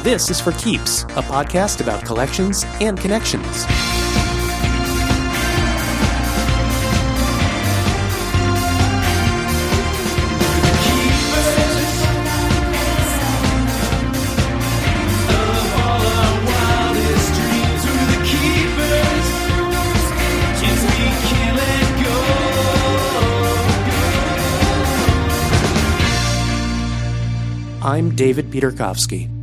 This is For Keeps, a podcast about collections and connections. I'm David Peterkowski.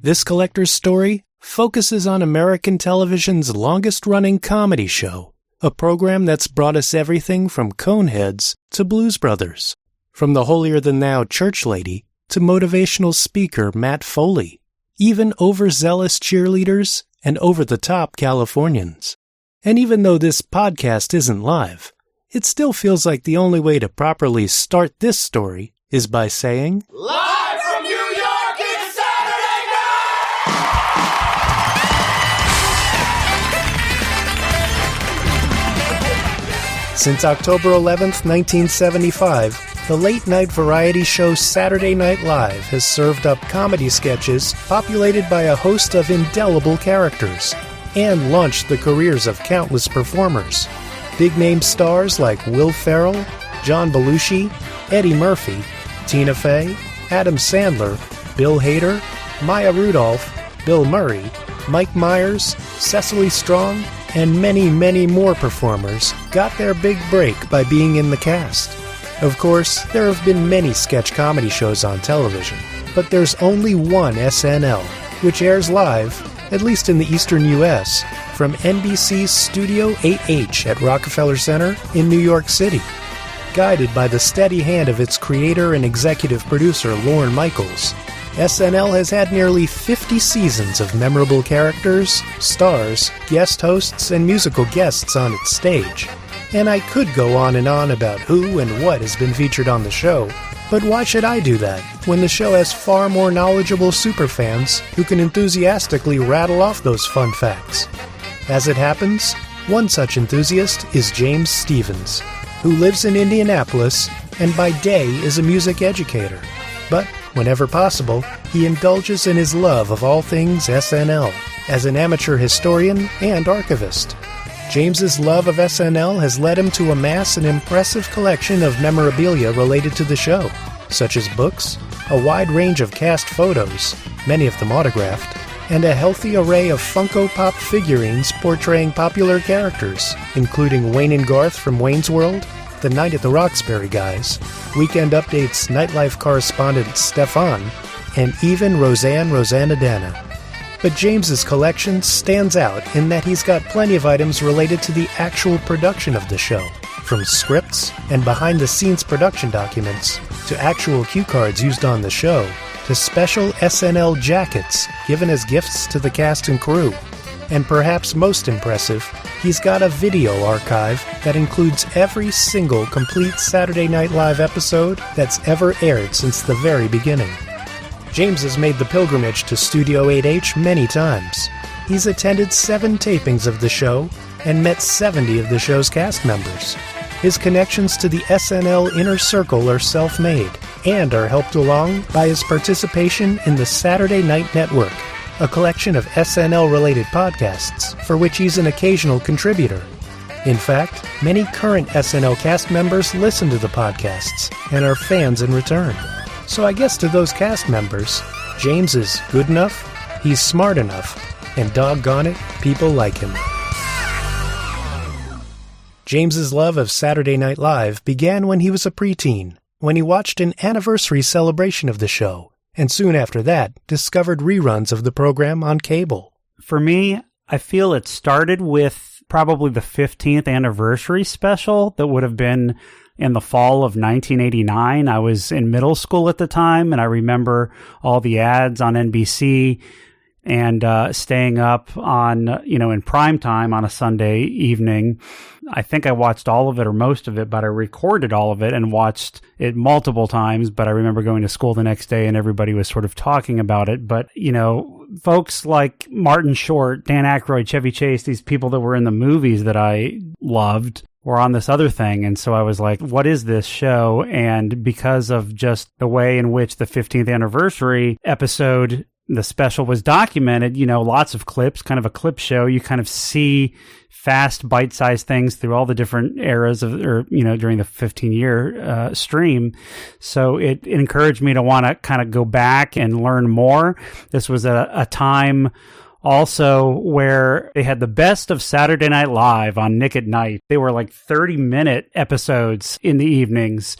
This collector's story focuses on American television's longest-running comedy show, a program that's brought us everything from Coneheads to Blues Brothers, from the holier-than-thou church lady to motivational speaker Matt Foley, even overzealous cheerleaders and over-the-top Californians. And even though this podcast isn't live, it still feels like the only way to properly start this story is by saying, "Live from New York, it's Saturday night!" Since October 11th, 1975, the late-night variety show Saturday Night Live has served up comedy sketches populated by a host of indelible characters and launched the careers of countless performers. Big-name stars like Will Ferrell, John Belushi, Eddie Murphy, Tina Fey, Adam Sandler, Bill Hader, Maya Rudolph, Bill Murray, Mike Myers, Cecily Strong, and many, many more performers got their big break by being in the cast. Of course, there have been many sketch comedy shows on television, but there's only one SNL, which airs live, at least in the eastern U.S., from NBC's Studio 8H at Rockefeller Center in New York City. Guided by the steady hand of its creator and executive producer Lorne Michaels, SNL has had nearly 50 seasons of memorable characters, stars, guest hosts, and musical guests on its stage. And I could go on and on about who and what has been featured on the show, but why should I do that when the show has far more knowledgeable superfans who can enthusiastically rattle off those fun facts? As it happens, one such enthusiast is James Stevens, who lives in Indianapolis and by day is a music educator. But whenever possible, he indulges in his love of all things SNL as an amateur historian and archivist. James's love of SNL has led him to amass an impressive collection of memorabilia related to the show, such as books, a wide range of cast photos, many of them autographed, and a healthy array of Funko Pop figurines portraying popular characters, including Wayne and Garth from Wayne's World, The Night at the Roxbury Guys, Weekend Update's nightlife correspondent Stefan, and even Rosanna Dana. But James's collection stands out in that he's got plenty of items related to the actual production of the show, from scripts and behind-the-scenes production documents to actual cue cards used on the show, to special SNL jackets given as gifts to the cast and crew. And perhaps most impressive, he's got a video archive that includes every single complete Saturday Night Live episode that's ever aired since the very beginning. James has made the pilgrimage to Studio 8H many times. He's attended 7 tapings of the show and met 70 of the show's cast members. His connections to the SNL inner circle are self-made and are helped along by his participation in the Saturday Night Network, a collection of SNL-related podcasts for which he's an occasional contributor. In fact, many current SNL cast members listen to the podcasts and are fans in return. So I guess to those cast members, James is good enough, he's smart enough, and doggone it, people like him. James's love of Saturday Night Live began when he was a preteen, when he watched an anniversary celebration of the show, and soon after that, discovered reruns of the program on cable. For me, I feel it started with probably the 15th anniversary special that would have been in the fall of 1989. I was in middle school at the time, and I remember all the ads on NBC and staying up on, in prime time on a Sunday evening. I think I watched all of it or most of it, but I recorded all of it and watched it multiple times. But I remember going to school the next day and everybody was sort of talking about it. But, folks like Martin Short, Dan Aykroyd, Chevy Chase, these people that were in the movies that I loved, were on this other thing. And so I was like, what is this show? And because of just the way in which the 15th anniversary episode, the special was documented, lots of clips, kind of a clip show. You kind of see fast, bite-sized things through all the different eras during the 15-year stream. So it encouraged me to want to kind of go back and learn more. This was a time also where they had the best of Saturday Night Live on Nick at Night. They were like 30-minute episodes in the evenings.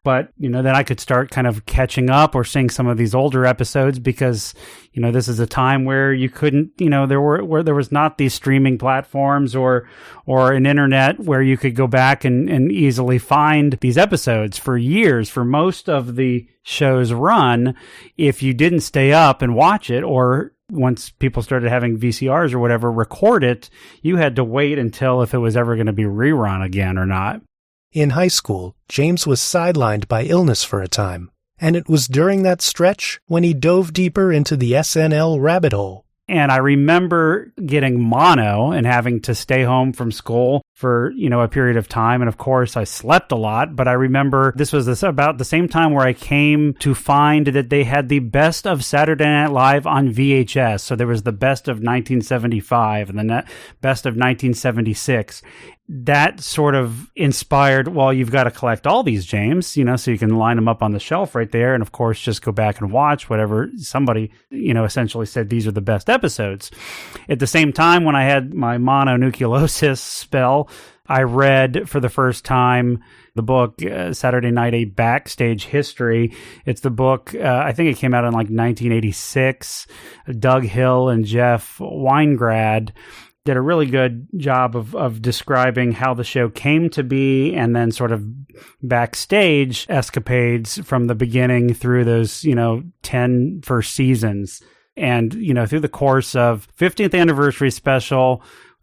But, then I could start kind of catching up or seeing some of these older episodes because, this is a time where you couldn't, there was not these streaming platforms or an internet where you could go back and easily find these episodes for years. For most of the show's run, if you didn't stay up and watch it, or once people started having VCRs or whatever, record it, you had to wait until if it was ever going to be rerun again or not. In high school, James was sidelined by illness for a time, and it was during that stretch when he dove deeper into the SNL rabbit hole. And I remember getting mono and having to stay home from school for, a period of time. And of course, I slept a lot. But I remember this was about the same time where I came to find that they had the best of Saturday Night Live on VHS. So there was the best of 1975 and the best of 1976. That sort of inspired, well, you've got to collect all these, James, so you can line them up on the shelf right there. And of course, just go back and watch whatever somebody, essentially said these are the best episodes. At the same time, when I had my mononucleosis spell, I read for the first time the book Saturday Night, A Backstage History. It's the book, I think it came out in like 1986. Doug Hill and Jeff Weingrad did a really good job of describing how the show came to be and then sort of backstage escapades from the beginning through those, 10 first seasons. And, through the course of 15th anniversary special,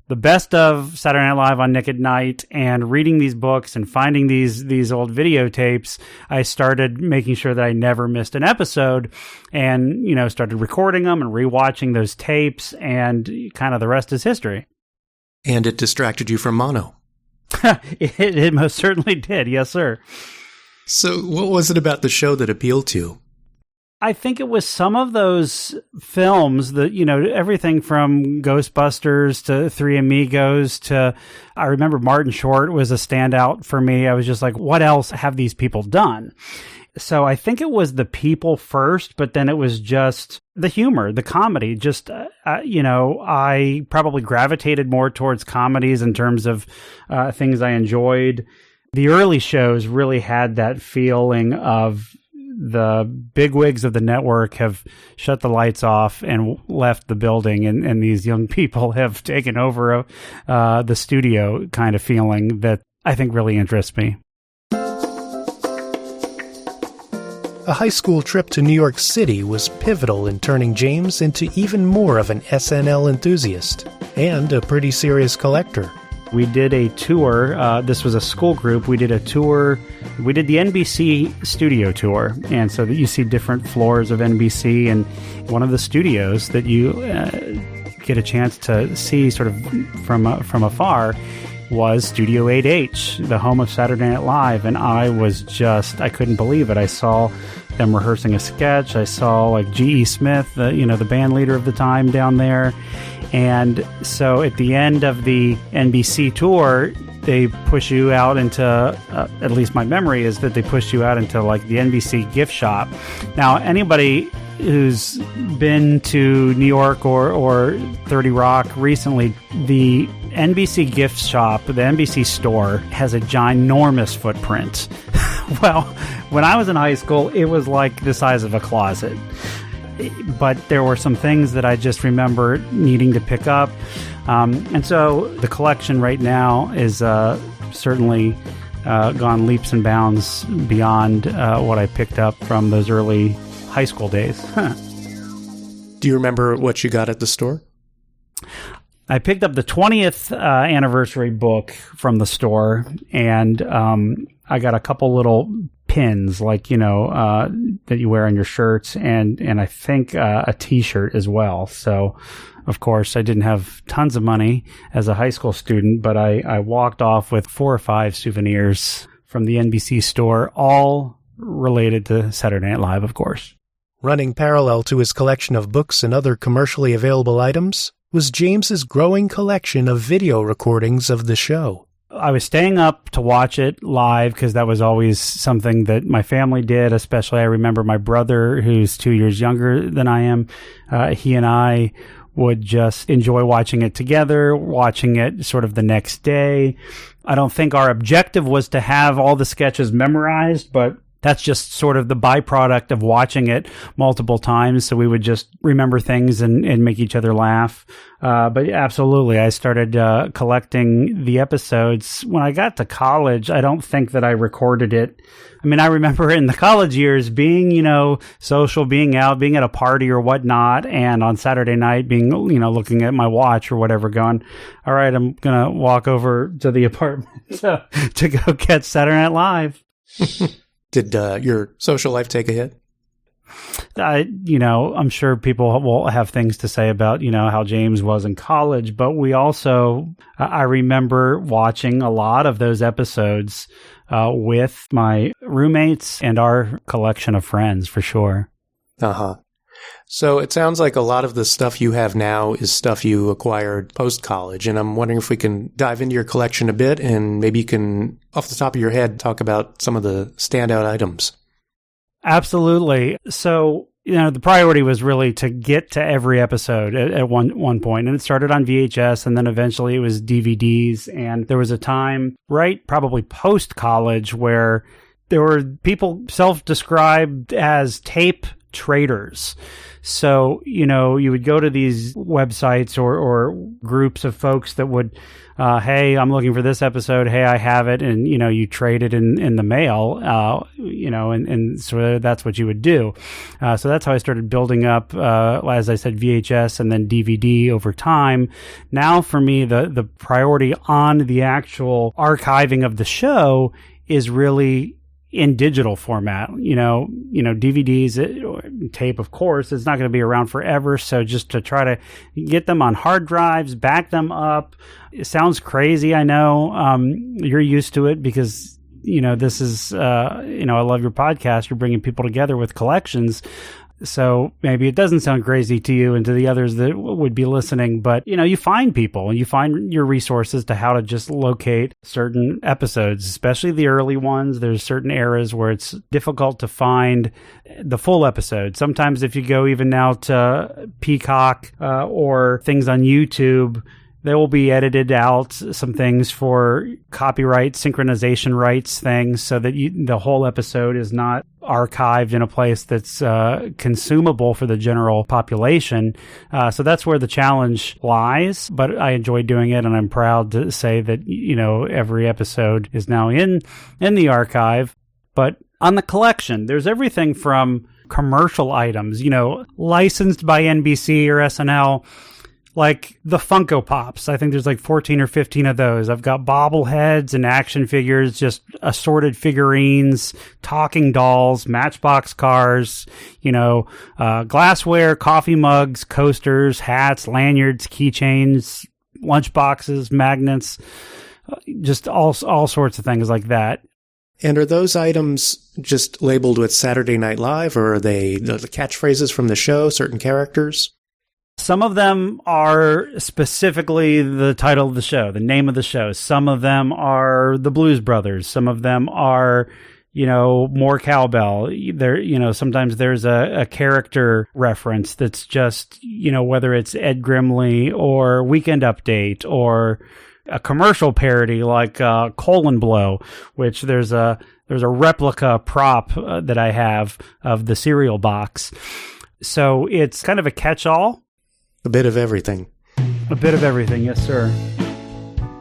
the best of Saturday Night Live on Nick at Night, and reading these books and finding these old videotapes, I started making sure that I never missed an episode and, started recording them and rewatching those tapes, and kind of the rest is history. And it distracted you from mono. It most certainly did. Yes, sir. So what was it about the show that appealed to you? I think it was some of those films that, everything from Ghostbusters to Three Amigos to, I remember Martin Short was a standout for me. I was just like, what else have these people done? So I think it was the people first, but then it was just the humor, the comedy. Just, I probably gravitated more towards comedies in terms of things I enjoyed. The early shows really had that feeling of the bigwigs of the network have shut the lights off and left the building, and these young people have taken over the studio kind of feeling that I think really interests me. A high school trip to New York City was pivotal in turning James into even more of an SNL enthusiast and a pretty serious collector. We did a tour. This was a school group. We did a tour. We did the NBC studio tour. And so that you see different floors of NBC. And one of the studios that you get a chance to see sort of from afar was Studio 8H, the home of Saturday Night Live. And I couldn't believe it. I saw them rehearsing a sketch. I saw like G.E. Smith, the band leader of the time down there. And so at the end of the NBC tour, they push you out into, at least my memory is that they pushed you out into like the NBC gift shop. Now, anybody who's been to New York or 30 Rock recently, the NBC gift shop, the NBC store, has a ginormous footprint. Well, when I was in high school, it was like the size of a closet. But there were some things that I just remember needing to pick up. And so the collection right now is certainly gone leaps and bounds beyond what I picked up from those early high school days. Do you remember what you got at the store? I picked up the 20th anniversary book from the store, and I got a couple little pins, like, that you wear on your shirts, and I think a t-shirt as well. So, of course, I didn't have tons of money as a high school student, but I walked off with 4 or 5 souvenirs from the NBC store, all related to Saturday Night Live, of course. Running parallel to his collection of books and other commercially available items was James's growing collection of video recordings of the show. I was staying up to watch it live because that was always something that my family did, especially I remember my brother, who's 2 years younger than I am. He and I would just enjoy watching it together, watching it sort of the next day. I don't think our objective was to have all the sketches memorized, but that's just sort of the byproduct of watching it multiple times. So we would just remember things and make each other laugh. But absolutely, I started collecting the episodes. When I got to college, I don't think that I recorded it. I mean, I remember in the college years being, social, being out, being at a party or whatnot, and on Saturday night being, looking at my watch or whatever, going, all right, I'm going to walk over to the apartment to go catch Saturday Night Live. Did your social life take a hit? I'm sure people will have things to say about, how James was in college, but we also, I remember watching a lot of those episodes with my roommates and our collection of friends, for sure. Uh-huh. So it sounds like a lot of the stuff you have now is stuff you acquired post-college, and I'm wondering if we can dive into your collection a bit, and maybe you can, off the top of your head, talk about some of the standout items. Absolutely. So, the priority was really to get to every episode at one point, and it started on VHS, and then eventually it was DVDs, and there was a time, right, probably post-college, where there were people self-described as tape traders. So, you would go to these websites or groups of folks that would, hey, I'm looking for this episode. Hey, I have it. And, you trade it in the mail, and so that's what you would do. So that's how I started building up, as I said, VHS and then DVD over time. Now for me, the priority on the actual archiving of the show is really in digital format. DVDs, tape, of course, it's not going to be around forever. So just to try to get them on hard drives, back them up. It sounds crazy, I know. You're used to it because, this is, I love your podcast. You're bringing people together with collections. So maybe it doesn't sound crazy to you and to the others that would be listening, but, you find people and you find your resources to how to just locate certain episodes, especially the early ones. There's certain eras where it's difficult to find the full episode. Sometimes if you go even now to Peacock or things on YouTube, they will be edited out, some things for copyright, synchronization rights things, so that the whole episode is not archived in a place that's consumable for the general population. So that's where the challenge lies, but I enjoy doing it, and I'm proud to say that, every episode is now in the archive. But on the collection, there's everything from commercial items, licensed by NBC or SNL, like the Funko Pops. I think there's like 14 or 15 of those. I've got bobbleheads and action figures, just assorted figurines, talking dolls, Matchbox cars, glassware, coffee mugs, coasters, hats, lanyards, keychains, lunchboxes, magnets, just all sorts of things like that. And are those items just labeled with Saturday Night Live, or are they the catchphrases from the show, certain characters? Some of them are specifically the title of the show, the name of the show. Some of them are the Blues Brothers. Some of them are, more cowbell. Sometimes there's a character reference that's just, whether it's Ed Grimley or Weekend Update or a commercial parody like Colon Blow, which there's a replica prop that I have of the cereal box. So it's kind of a catch-all. A bit of everything. A bit of everything, yes, sir.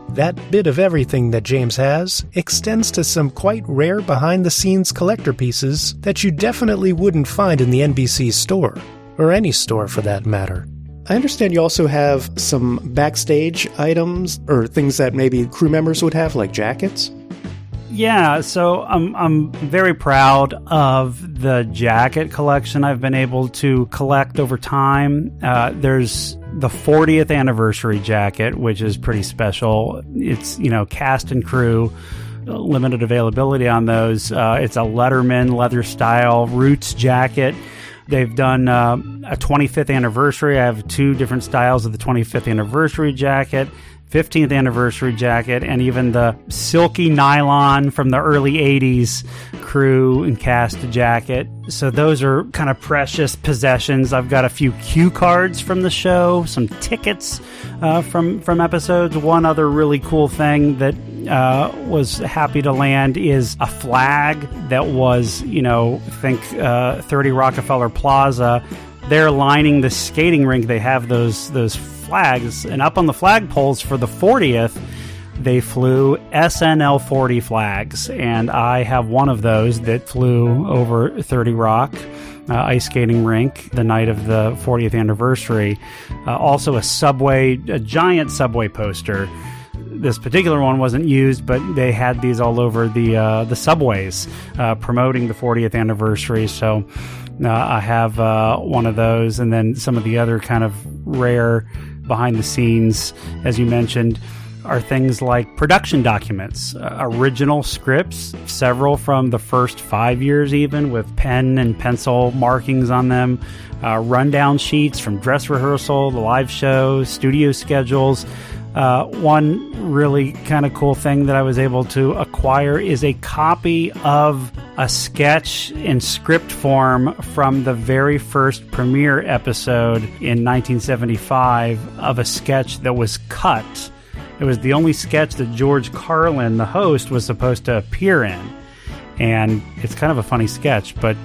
That bit of everything that James has extends to some quite rare behind-the-scenes collector pieces that you definitely wouldn't find in the NBC store, or any store for that matter. I understand you also have some backstage items, or things that maybe crew members would have, like jackets? Yeah, so I'm very proud of the jacket collection I've been able to collect over time. There's the 40th anniversary jacket, which is pretty special. It's, cast and crew, limited availability on those. It's a Letterman leather style Roots jacket. They've done a 25th anniversary. I have 2 different styles of the 25th anniversary jacket, 15th anniversary jacket, and even the silky nylon from the early 80s crew and cast jacket. So those are kind of precious possessions. I've got a few cue cards from the show, some tickets from episodes. One other really cool thing that was happy to land is a flag that was, think 30 Rockefeller Plaza. They're lining the skating rink. They have those flags, and up on the flagpoles for the 40th, they flew SNL 40 flags, and I have one of those that flew over 30 Rock ice skating rink the night of the 40th anniversary. Also a giant Subway poster. This particular one wasn't used, but they had these all over the subways promoting the 40th anniversary. So I have one of those, and then some of the other kind of rare behind the scenes, as you mentioned, are things like production documents, original scripts, several from the first 5 years even, with pen and pencil markings on them, rundown sheets from dress rehearsal, the live show, studio schedules. One really kind of cool thing that I was able to acquire is a copy of a sketch in script form from the very first premiere episode in 1975 of a sketch that was cut. It was the only sketch that George Carlin, the host, was supposed to appear in. And it's kind of a funny sketch, but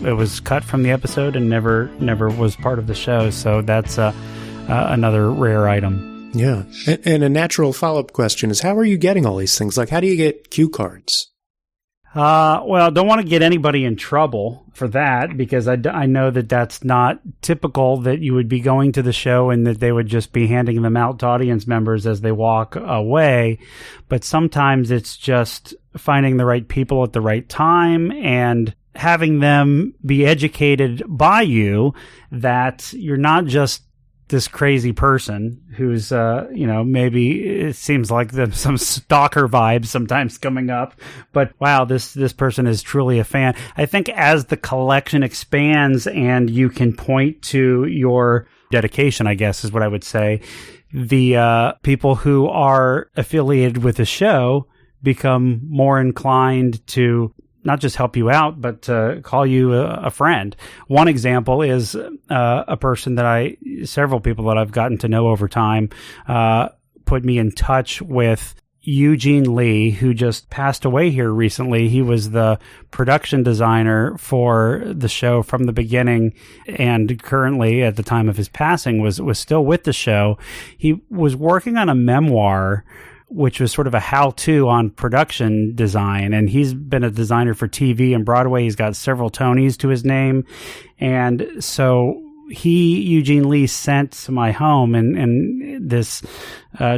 it was cut from the episode and never was part of the show. So that's another rare item. Yeah. And a natural follow-up question is, how are you getting all these things? Like, how do you get cue cards? Well, don't want to get anybody in trouble for that, because I know that that's not typical, that you would be going to the show and that they would just be handing them out to audience members as they walk away. But sometimes it's just finding the right people at the right time and having them be educated by you that you're not just this crazy person who's, maybe it seems like some stalker vibes sometimes coming up, but wow, this person is truly a fan. I think as the collection expands and you can point to your dedication, I guess is what I would say, the people who are affiliated with the show become more inclined to not just help you out, but to call you a friend. One example is a person that several people that I've gotten to know over time put me in touch with Eugene Lee, who just passed away here recently. He was the production designer for the show from the beginning, and currently, at the time of his passing, was still with the show. He was working on a memoir, which was sort of a how-to on production design. And he's been a designer for TV and Broadway. He's got several Tonys to his name. And so Eugene Lee, sent to my home in this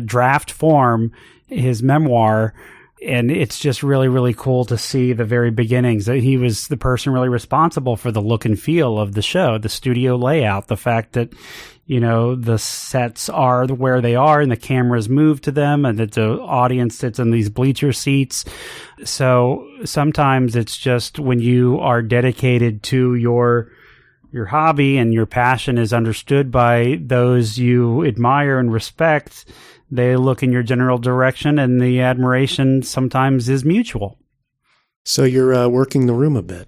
draft form his memoir. And it's just really, really cool to see the very beginnings. That he was the person really responsible for the look and feel of the show, the studio layout, the fact that, the sets are where they are and the cameras move to them and that the audience sits in these bleacher seats. So sometimes it's just when you are dedicated to your hobby and your passion is understood by those you admire and respect, they look in your general direction and the admiration sometimes is mutual. So you're working the room a bit.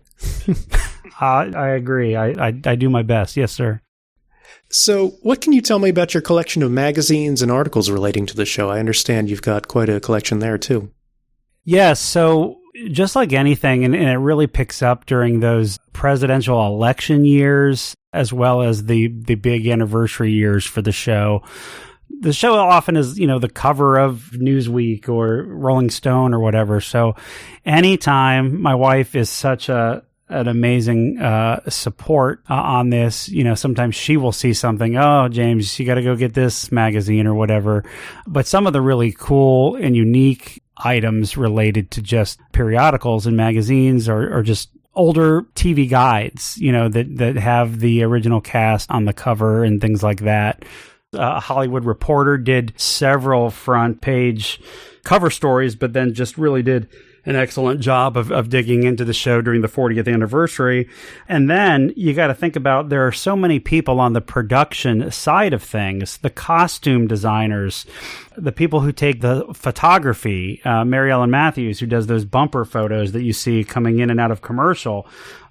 I agree. I do my best. Yes, sir. So what can you tell me about your collection of magazines and articles relating to the show? I understand you've got quite a collection there, too. Yes. So just like anything, and it really picks up during those presidential election years, as well as the big anniversary years for the show. The show often is, the cover of Newsweek or Rolling Stone or whatever. So anytime, my wife is such an amazing support on this. Sometimes she will see something, oh, James, you got to go get this magazine or whatever. But some of the really cool and unique items related to just periodicals and magazines or just older TV guides, that have the original cast on the cover and things like that. A Hollywood Reporter did several front page cover stories, but then just really did an excellent job of digging into the show during the 40th anniversary. And then you got to think about, there are so many people on the production side of things, the costume designers, the people who take the photography, Mary Ellen Matthews, who does those bumper photos that you see coming in and out of commercial.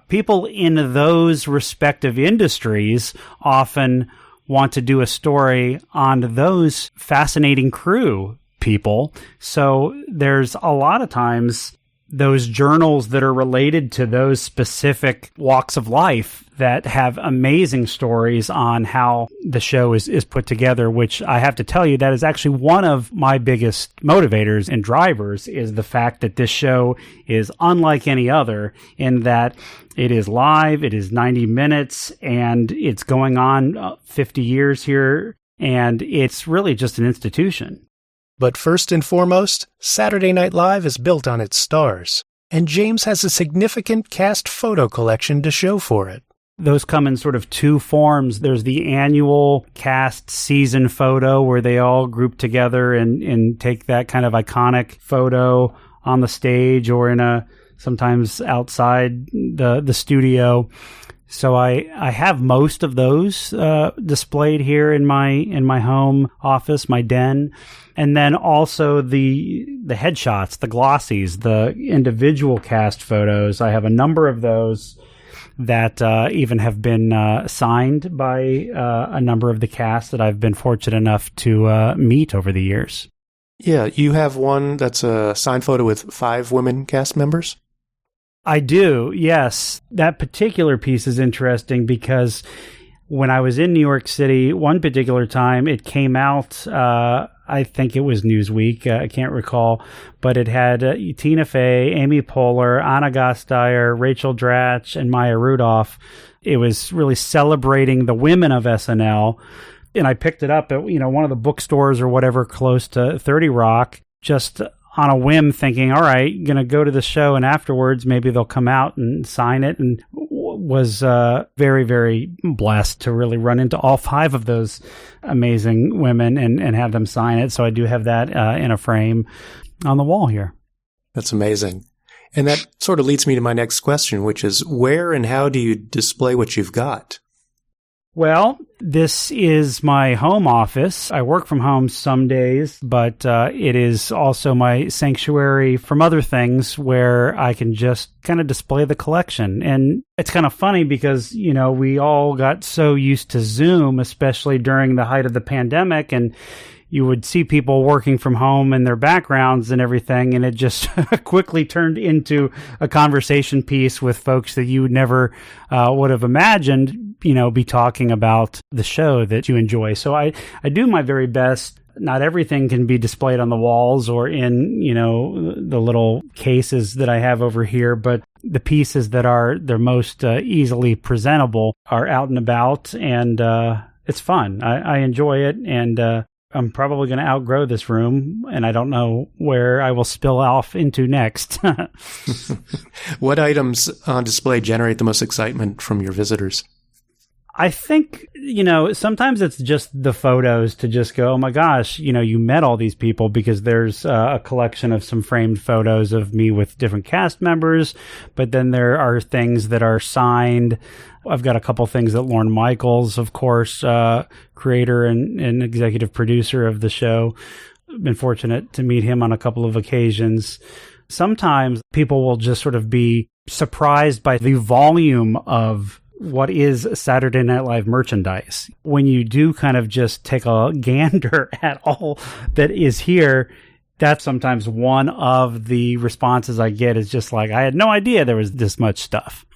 People in those respective industries often want to do a story on those fascinating crew people. So there's a lot of times those journals that are related to those specific walks of life that have amazing stories on how the show is put together, which I have to tell you, that is actually one of my biggest motivators and drivers, is the fact that this show is unlike any other in that it is live, it is 90 minutes, and it's going on 50 years here, and it's really just an institution. But first and foremost, Saturday Night Live is built on its stars, and James has a significant cast photo collection to show for it. Those come in sort of two forms. There's the annual cast season photo where they all group together and take that kind of iconic photo on the stage or sometimes outside the studio. So I have most of those displayed here in my home office, my den. And then also the headshots, the glossies, the individual cast photos. I have a number of those that even have been signed by a number of the cast that I've been fortunate enough to meet over the years. Yeah, you have one that's a signed photo with 5 women cast members? I do, yes. That particular piece is interesting because when I was in New York City, one particular time, it came out, I think it was Newsweek, I can't recall, but it had Tina Fey, Amy Poehler, Anna Gasteyer, Rachel Dratch, and Maya Rudolph. It was really celebrating the women of SNL, and I picked it up at one of the bookstores or whatever close to 30 Rock, just on a whim, thinking, all right, going to go to the show, and afterwards maybe they'll come out and sign it, and was very, very blessed to really run into all 5 of those amazing women and have them sign it. So I do have that in a frame on the wall here. That's amazing. And that sort of leads me to my next question, which is where and how do you display what you've got? Well, this is my home office. I work from home some days, but it is also my sanctuary from other things where I can just kind of display the collection. And it's kind of funny because, we all got so used to Zoom, especially during the height of the pandemic, and you would see people working from home and their backgrounds and everything, and it just quickly turned into a conversation piece with folks that you never would have imagined, be talking about the show that you enjoy. So I do my very best. Not everything can be displayed on the walls or in, the little cases that I have over here, but the pieces that are they're most easily presentable are out and about, and it's fun. I enjoy it, and I'm probably going to outgrow this room, and I don't know where I will spill off into next. What items on display generate the most excitement from your visitors? I think, sometimes it's just the photos to just go, oh my gosh, you met all these people, because there's a collection of some framed photos of me with different cast members, but then there are things that are signed. I've got a couple things that Lorne Michaels, of course, creator and executive producer of the show. I've been fortunate to meet him on a couple of occasions. Sometimes people will just sort of be surprised by the volume of what is Saturday Night Live merchandise. When you do kind of just take a gander at all that is here, that's sometimes one of the responses I get is just like, I had no idea there was this much stuff.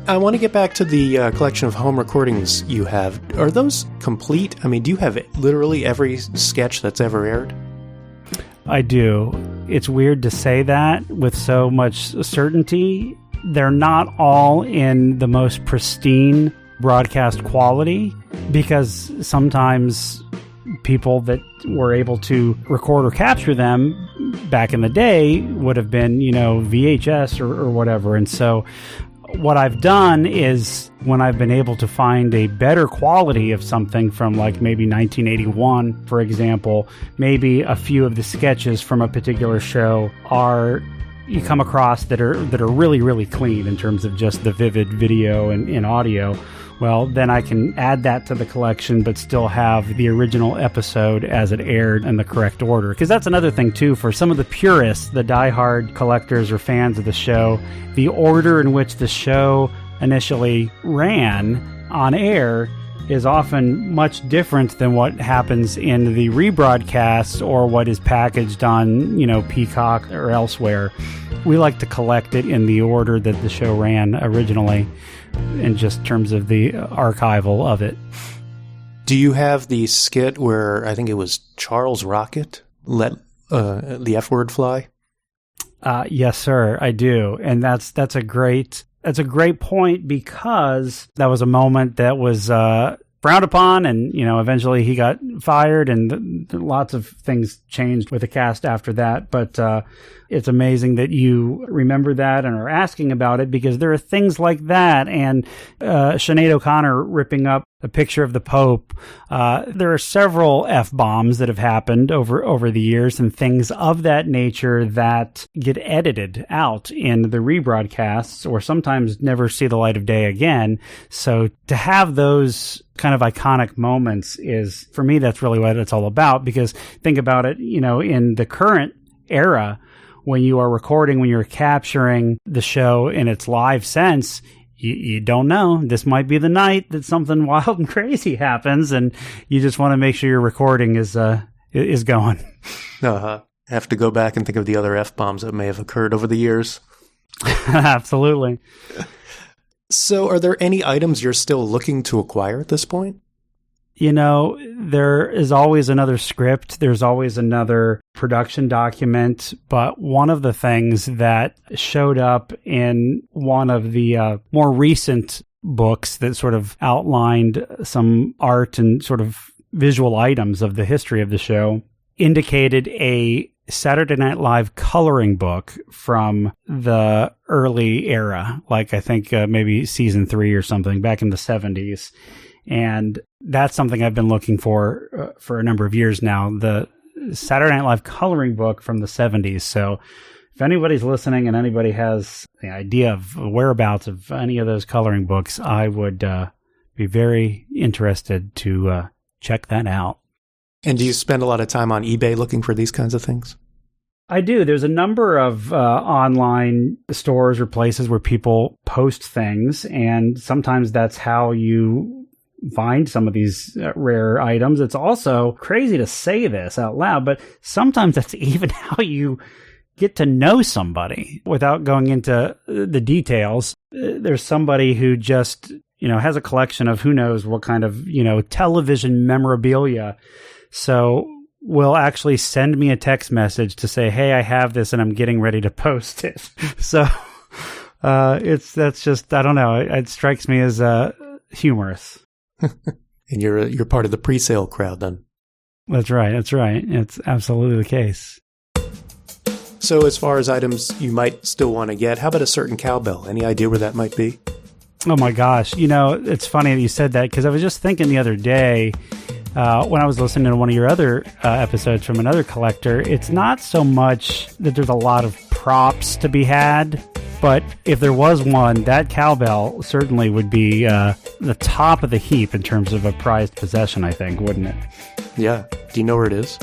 I want to get back to the collection of home recordings you have. Are those complete? I mean, do you have literally every sketch that's ever aired? I do. It's weird to say that with so much certainty. They're not all in the most pristine broadcast quality, because sometimes people that were able to record or capture them back in the day would have been, VHS or whatever. And so what I've done is, when I've been able to find a better quality of something from like maybe 1981, for example, maybe a few of the sketches from a particular show you come across that are really, really clean in terms of just the vivid video and audio. Well, then I can add that to the collection, but still have the original episode as it aired in the correct order. Because that's another thing, too, for some of the purists, the diehard collectors or fans of the show, the order in which the show initially ran on air is often much different than what happens in the rebroadcasts or what is packaged on, Peacock or elsewhere. We like to collect it in the order that the show ran originally, in just terms of the archival of it. Do you have the skit where I think it was Charles Rocket let the F word fly? Yes, sir, I do. And that's a great point, because that was a moment that was frowned upon, and eventually he got fired, and lots of things changed with the cast after that. But it's amazing that you remember that and are asking about it, because there are things like that, and Sinead O'Connor ripping up a picture of the Pope. There are several F-bombs that have happened over the years, and things of that nature that get edited out in the rebroadcasts, or sometimes never see the light of day again. So to have those kind of iconic moments is, for me, that's really what it's all about. Because think about it, in the current era, when you are recording, when you're capturing the show in its live sense, you don't know. This might be the night that something wild and crazy happens, and you just want to make sure your recording is going. Have to go back and think of the other F-bombs that may have occurred over the years. Absolutely. So are there any items you're still looking to acquire at this point? There is always another script. There's always another production document. But one of the things that showed up in one of the more recent books that sort of outlined some art and sort of visual items of the history of the show indicated a Saturday Night Live coloring book from the early era, like I think maybe season 3 or something, back in the 70s. And that's something I've been looking for a number of years now, the Saturday Night Live coloring book from the 70s. So if anybody's listening and anybody has the idea of whereabouts of any of those coloring books, I would be very interested to check that out. And do you spend a lot of time on eBay looking for these kinds of things? I do. There's a number of online stores or places where people post things, and sometimes that's how you find some of these rare items. It's also crazy to say this out loud, but sometimes that's even how you get to know somebody without going into the details. There's somebody who just, has a collection of who knows what kind of, television memorabilia. So will actually send me a text message to say, hey, I have this and I'm getting ready to post it. So that's just, I don't know. It strikes me as humorous. And you're part of the pre-sale crowd then. That's right. It's absolutely the case. So as far as items you might still want to get, how about a certain cowbell? Any idea where that might be? Oh my gosh. It's funny that you said that, because I was just thinking the other day, when I was listening to one of your other episodes from another collector, it's not so much that there's a lot of props to be had, but if there was one, that cowbell certainly would be the top of the heap in terms of a prized possession, I think, wouldn't it? Yeah. Do you know where it is?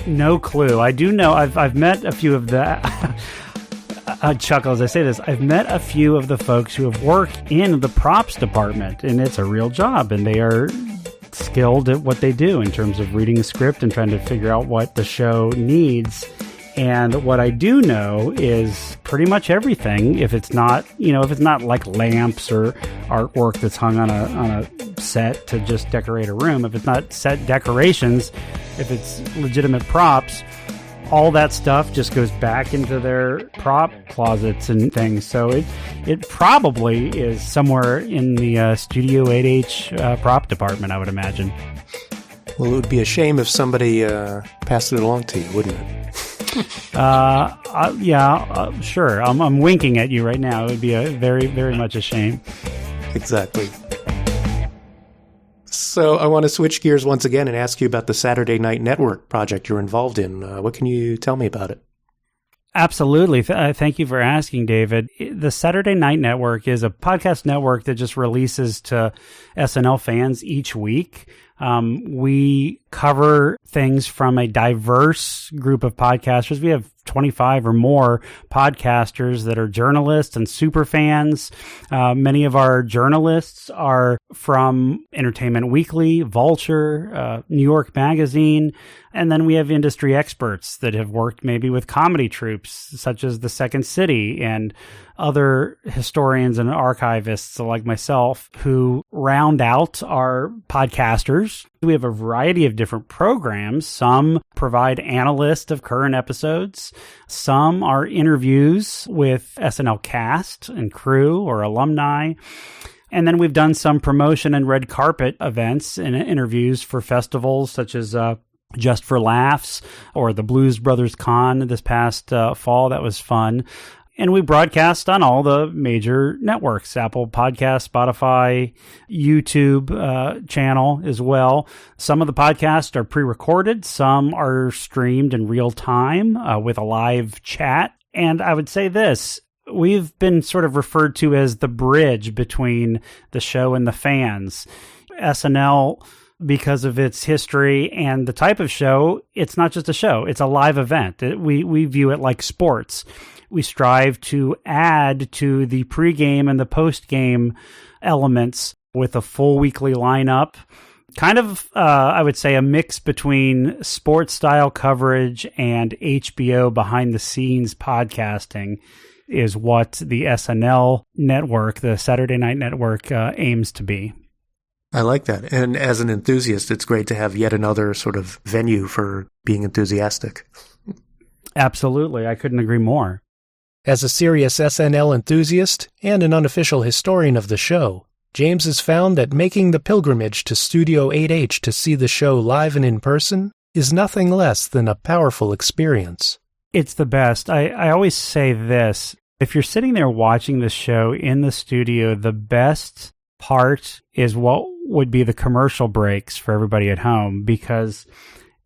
No clue. I do know I've met a few of the chuckle as I say this. I've met a few of the folks who have worked in the props department, and it's a real job, and they are skilled at what they do in terms of reading a script and trying to figure out what the show needs. And what I do know is pretty much everything. If it's not like lamps or artwork that's hung on a set to just decorate a room, if it's not set decorations, if it's legitimate props, all that stuff just goes back into their prop closets and things. So it probably is somewhere in the Studio 8H prop department, I would imagine. Well, it would be a shame if somebody passed it along to you, wouldn't it? Sure. I'm winking at you right now. It would be a very, very much a shame. Exactly. So I want to switch gears once again and ask you about the Saturday Night Network project you're involved in. What can you tell me about it? Absolutely. Thank you for asking, David. The Saturday Night Network is a podcast network that just releases to SNL fans each week. We cover things from a diverse group of podcasters. We have 25 or more podcasters that are journalists and super fans. Many of our journalists are from Entertainment Weekly, Vulture, New York Magazine, and then we have industry experts that have worked maybe with comedy troupes such as The Second City and other historians and archivists like myself who round out our podcasters. We have a variety of different programs. Some provide analysts of current episodes. Some are interviews with SNL cast and crew or alumni. And then we've done some promotion and red carpet events and interviews for festivals such as Just for Laughs or the Blues Brothers Con this past fall. That was fun. And we broadcast on all the major networks, Apple Podcasts, Spotify, YouTube channel as well. Some of the podcasts are pre-recorded. Some are streamed in real time with a live chat. And I would say this, we've been sort of referred to as the bridge between the show and the fans. SNL, because of its history and the type of show, it's not just a show. It's a live event. We view it like sports. We strive to add to the pregame and the postgame elements with a full weekly lineup. Kind of, I would say, a mix between sports-style coverage and HBO behind-the-scenes podcasting is what the SNL network, the Saturday Night Network, aims to be. I like that. And as an enthusiast, it's great to have yet another sort of venue for being enthusiastic. Absolutely. I couldn't agree more. As a serious SNL enthusiast and an unofficial historian of the show, James has found that making the pilgrimage to Studio 8H to see the show live and in person is nothing less than a powerful experience. It's the best. I always say this. If you're sitting there watching the show in the studio, the best part is what would be the commercial breaks for everybody at home, because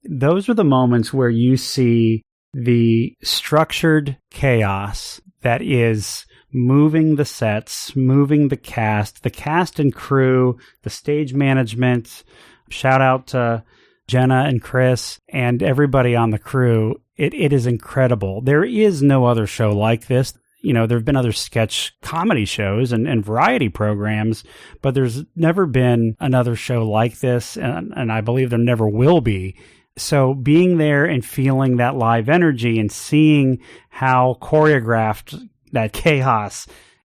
those are the moments where you see the structured chaos that is moving the sets, moving the cast and crew, the stage management. Shout out to Jenna and Chris and everybody on the crew. It is incredible. There is no other show like this. You know, there have been other sketch comedy shows and variety programs, but there's never been another show like this, and I believe there never will be. So being there and feeling that live energy and seeing how choreographed that chaos,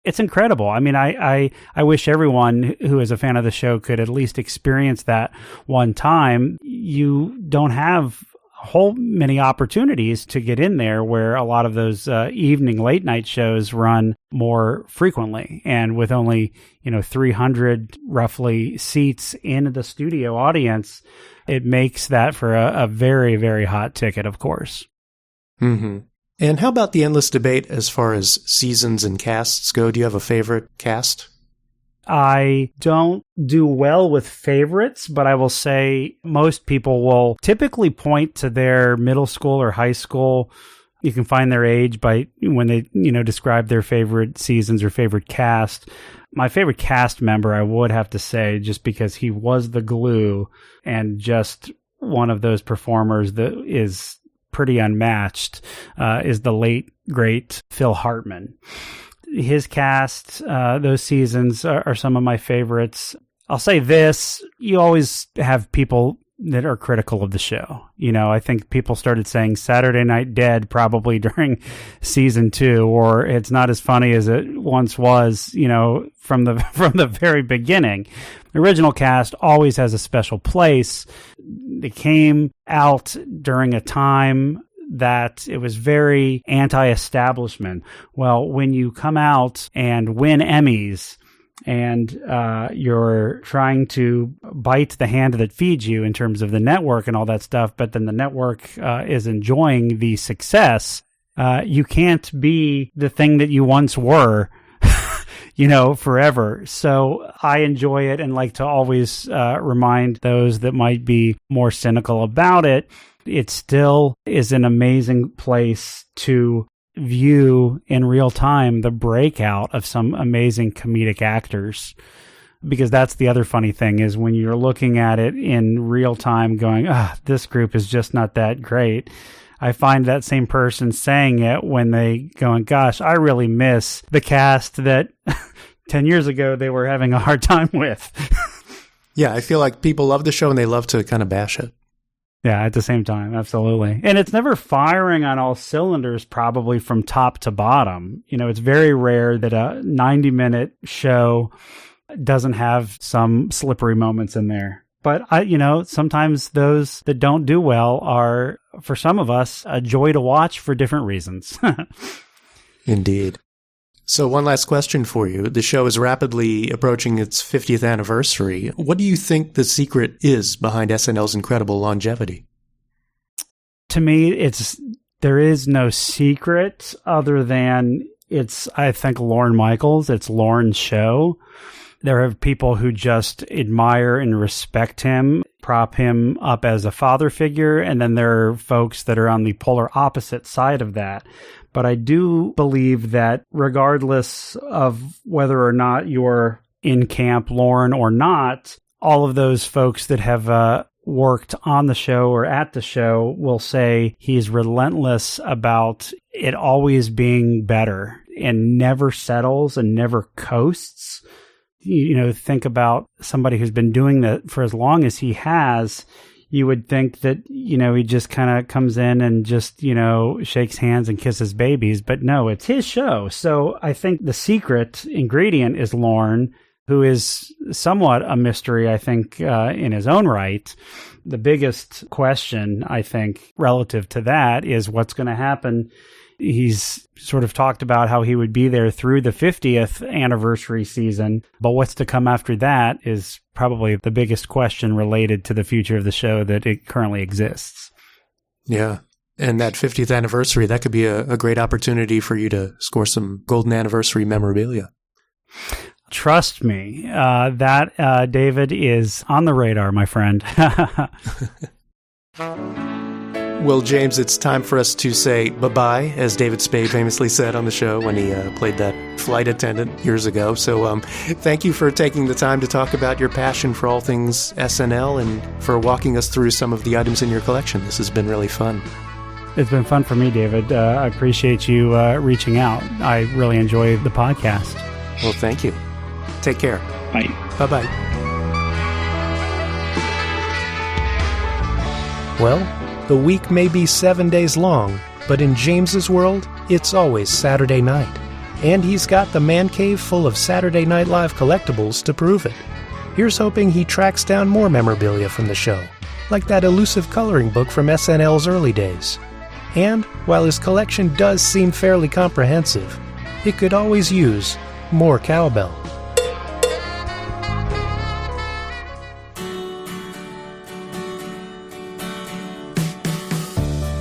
it's incredible. I mean, I wish everyone who is a fan of the show could at least experience that one time. You don't have a whole many opportunities to get in there where a lot of those evening late night shows run more frequently. And with only, 300 roughly seats in the studio audience, it makes that for a very, very hot ticket, of course. Mm-hmm. And how about the endless debate as far as seasons and casts go? Do you have a favorite cast? I don't do well with favorites, but I will say most people will typically point to their middle school or high school. You can find their age by when they, describe their favorite seasons or favorite cast. My favorite cast member, I would have to say, just because he was the glue and just one of those performers that is pretty unmatched, is the late, great Phil Hartman. His cast, those seasons are some of my favorites. I'll say this, you always have people that are critical of the show. I think people started saying Saturday Night Dead probably during season 2, or it's not as funny as it once was, from the very beginning. The original cast always has a special place. They came out during a time that it was very anti-establishment. Well, when you come out and win Emmys and you're trying to bite the hand that feeds you in terms of the network and all that stuff, but then the network is enjoying the success, you can't be the thing that you once were, forever. So I enjoy it and like to always remind those that might be more cynical about it. It still is an amazing place to view in real time the breakout of some amazing comedic actors. Because that's the other funny thing is when you're looking at it in real time going, this group is just not that great. I find that same person saying it when they going, gosh, I really miss the cast that 10 years ago they were having a hard time with. Yeah, I feel like people love the show and they love to kind of bash it. Yeah, at the same time, absolutely. And it's never firing on all cylinders, probably from top to bottom. It's very rare that a 90-minute show doesn't have some slippery moments in there. But, sometimes those that don't do well are, for some of us, a joy to watch for different reasons. Indeed. So one last question for you. The show is rapidly approaching its 50th anniversary. What do you think the secret is behind SNL's incredible longevity? To me, there is no secret other than I think, Lorne Michaels. It's Lorne's show. There are people who just admire and respect him, prop him up as a father figure, and then there are folks that are on the polar opposite side of that. But I do believe that regardless of whether or not you're in camp Lorne or not, all of those folks that have worked on the show or at the show will say he's relentless about it always being better and never settles and coasts. Think about somebody who's been doing that for as long as he has. You would think that, he just kind of comes in and just, shakes hands and kisses babies. But no, it's his show. So I think the secret ingredient is Lorne, who is somewhat a mystery, I think, in his own right. The biggest question, I think, relative to that is what's going to happen. He's sort of talked about how he would be there through the 50th anniversary season, but what's to come after that is probably the biggest question related to the future of the show that it currently exists. Yeah. And that 50th anniversary, that could be a great opportunity for you to score some golden anniversary memorabilia. Trust me, that David is on the radar, my friend. Well, James, it's time for us to say bye-bye, as David Spade famously said on the show when he played that flight attendant years ago. So thank you for taking the time to talk about your passion for all things SNL and for walking us through some of the items in your collection. This has been really fun. It's been fun for me, David. I appreciate you reaching out. I really enjoy the podcast. Well, thank you. Take care. Bye. Bye-bye. Well, the week may be 7 days long, but in James's world, it's always Saturday night. And he's got the man cave full of Saturday Night Live collectibles to prove it. Here's hoping he tracks down more memorabilia from the show, like that elusive coloring book from SNL's early days. And while his collection does seem fairly comprehensive, it could always use more cowbell.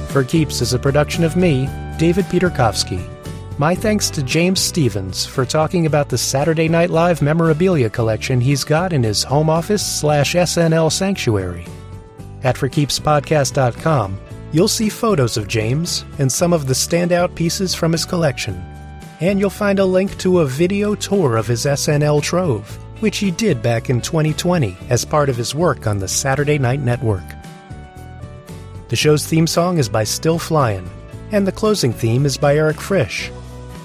For Keeps is a production of me, David Peterkowski. My thanks to James Stevens for talking about the Saturday Night Live memorabilia collection he's got in his home office/SNL sanctuary. At forkeepspodcast.com, you'll see photos of James and some of the standout pieces from his collection. And you'll find a link to a video tour of his SNL trove, which he did back in 2020 as part of his work on the Saturday Night Network. The show's theme song is by Still Flyin, and the closing theme is by Eric Frisch.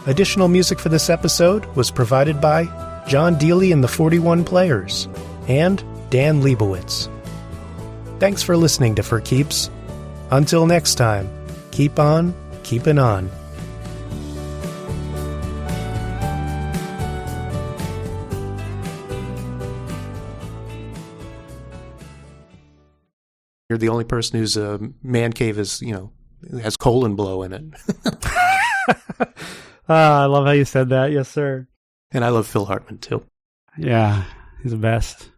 Additional music for this episode was provided by John Dealey and the 41 Players, and Dan Leibowitz. Thanks for listening to For Keeps. Until next time, keep on keeping on. You're the only person whose man cave is, It has colon blow in it. I love how you said that. Yes, sir. And I love Phil Hartman, too. Yeah, he's the best.